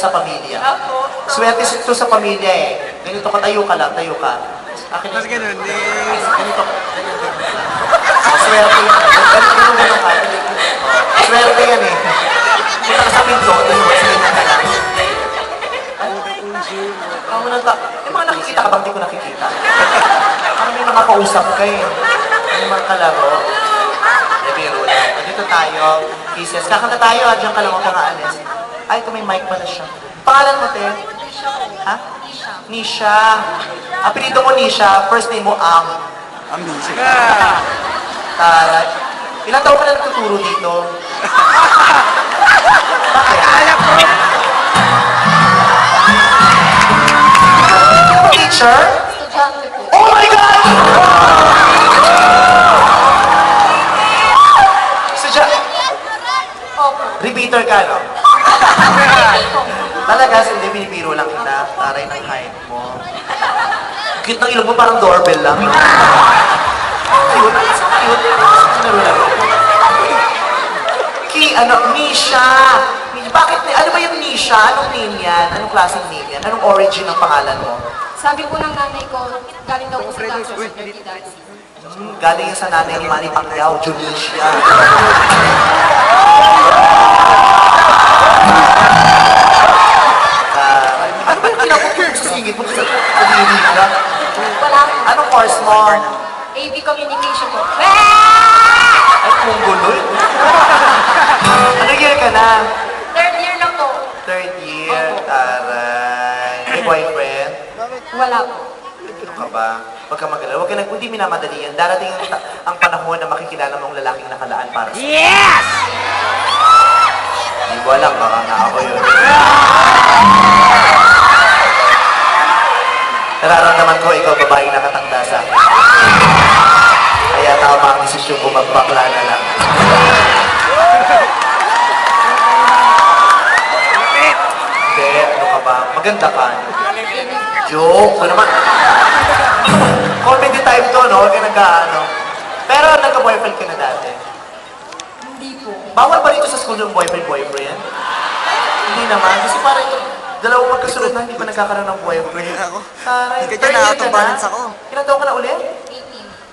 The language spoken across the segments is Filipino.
sa pamilya. Ako. Swerte ito sa pamilya eh. Ganito ka, tayo ka lang, tayo ka. Akin Mas ganun, ganito. Swerte yan. Ganun ka. Swerte yan eh. Punta ka sa pinto, tayo ka, sige na ka lang. Yung mga nakikita ka bang di ko nakikita? Parang may mga kausap ka eh. May mga kalaro. May biro lang. Dito tayo, kisses. Kakanta tayo, dyan ka lang, huwag kang aalis. Ay, ito may mic pala siya. Pangalan mo, te? Ha? Nisha. Apelido mo, Nisha. First name mo, Amazing. Taray. Ilang taon ka na nagtuturo dito? Bakit? Teacher? Estudyante po. Oh my God! Sadya, Opo. repeater ka, no? Opo. Talaga, hindi, binibiro lang kita. Taray ng height mo. Cute ng ilong mo, parang doorbell lang. Cute. Cute. Sinaro-laro. Nisha. Bakit, ano ba yung Nisha? Anong name yan? Anong klaseng name yan? Anong origin ng pangalan mo? Sabi po ng nanay ko, galing daw po sa dancer sa Dirty Dancing. Galing yan sa nanay ni Manny Pacquiao, Junisha. Ano ba yung kinakot sa singit mo? Sa pag-ibig ka? Wala po. Anong course mo? AV Communication po. Ay, mungguloy. Ano year ka na? Third year lang po. Third year. Taray. May boyfriend? Wala po. Ano ka ba? Huwag ka mag-alala. Huwag ka hindi minamadali yan. Darating ang panahon na makikilala mong lalaking nakalaan para sa... Yes! Hindi ko alam, baka na ako yun. Nararamdaman ko, ikaw babaeng nakatanda sa akin. Kaya tama ang desisyon ko, magbakla na lang. Hindi, ano ka ba? Maganda ka. Joke, ano naman? Comedy type to, no? Huwag ka nagka-ano. Pero nagka-boyfriend ka na dati. Hindi po. Bawal ba dito sa school yung boyfriend? Hindi naman. Kasi parang ito, dalawang magkasunod na hindi pa nagkakaroon ng boyfriend. Ako. Taray, Hindi ka third dyan, year out of ka na? balance ako. Ilang taon ka na ulit?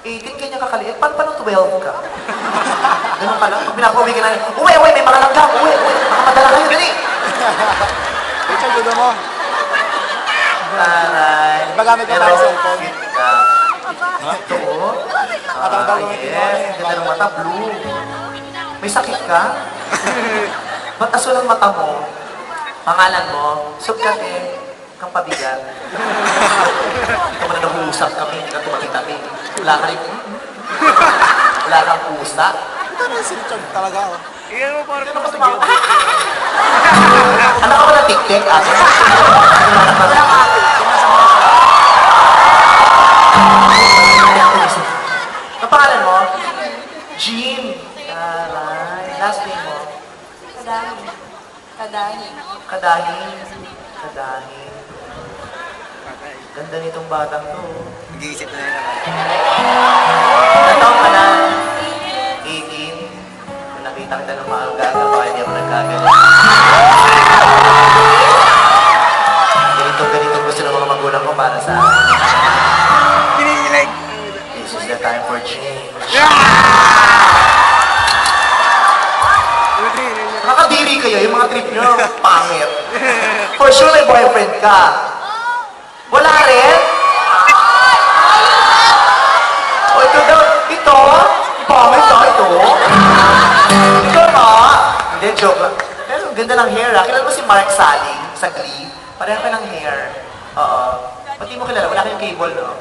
18. 18, kanya kakaliit. Paano 12 ka? Ganun ka lang. Pag pinapauwi ka na, uwi, may mga langgam, uwi. Makamadala kayo, dali. Richard, gusto mo? Taray. Magamit ka Pero, ba ng cellphone? cute ka. Ito, oh. Yes. Ganda ng mata, blue. May sakit ka? Ba't aso ang mata mo? Pangalan mo? Sugkate. Kang pabigat. Ikaw mo na nag-uusap kami, hindi ka tumagi-tabi. Wala ka rin. Wala kang pusa. Ito na si Richard talaga, oh. Iyan mo parang Ano ka tumawa? Ano ka ba na tik-tik? Ang pangalan mo? Jean. Taray. Last name mo? Kadahin. Kadahin. Kadahin. Kadahin. Ganda nitong batang to. Nag-iisip na yun ako. Ilang taon ka na? 18. Kung nakita kita ng maaga, baka hindi ako nagkagalit. Ganito gusto ng mga magulang ko para sa akin. Pinilig! This is the time for change. Nakakadiri kayo, yung mga trip nyo, pangit. For sure may boyfriend ka. Wala rin? O ito daw, ito? Pangit ka ito? Ito ba? Hindi, joke lang. Pero ang ganda ng hair, ha? Kilala mo si Mark Saling sa Glee? Pareho ka ng hair. Oo. Pati mo kilala, wala kayong cable, no?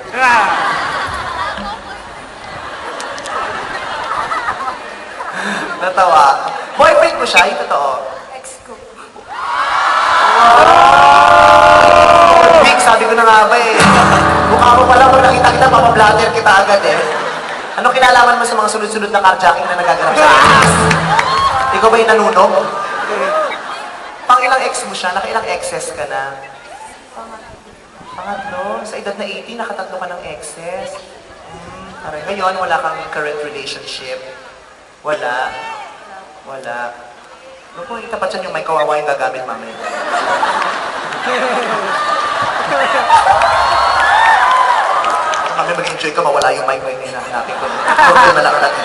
Natawa. Boyfriend mo siya, yung totoo. Ex ko. Big, sabi ko na nga ba eh. Mukha mo pala, pag nakita kita, mapablatter kita agad eh. Anong kinalaman mo sa mga sunod-sunod na carjacking na nagaganap sa akin? Ikaw ba yung nanunog? Pang ilang ex mo siya? Naka ilang exes ka na? Pangatlo. Sa edad na 18, nakatatlo ka ng exes. Aray, ngayon, wala kang current relationship. Wala. Wala. Kung itapat siya yung may kawawa yung gagamit mamaya. ka, mawala yung mic mo yung hinahanapin ko. Huwag na lang ang natin.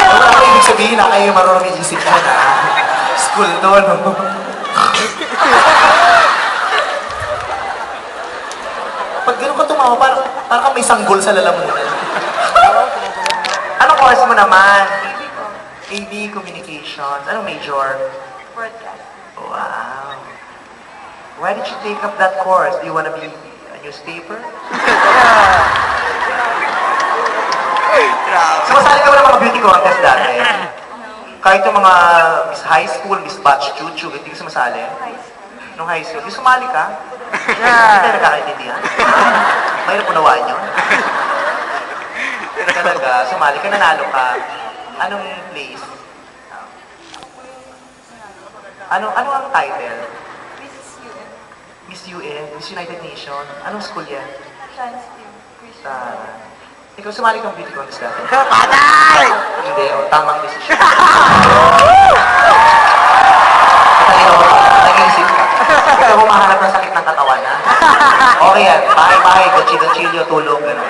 Wala ko ibig sabihin na kayo marunong iisip ka na. School to, no? Pag gano'n ka tumawa, parang kang may sanggol sa lalamunan. Anong course mo naman? AB Communications. Anong major? Broadcast. Wow. Why did you take up that course? Do you want to be a newspaper? Sumasali ka ba ng mga beauty contest dati? Kahit yung mga Miss High School, Miss Batch Chuchu, hindi ka sumasali? Nung high school, di sumali ka? Hindi tayo nagkakaintindihan? Mahirap unawaan yun? Talaga, sumali ka, nanalo ka. Anong place? Ano ang title? Mrs. UN. Miss UN, Miss United Nation. Anong school yan? Chance Team. Christian. Ikaw sumali kang beauty contest dati? Patay! Hindi, tamang decision. Talino ka, nag-iisip ka. Ikaw humahanap ng sakit ng katawan, ha? Okay yan, bahay-bahay, gachilyo, tulog, gano'n.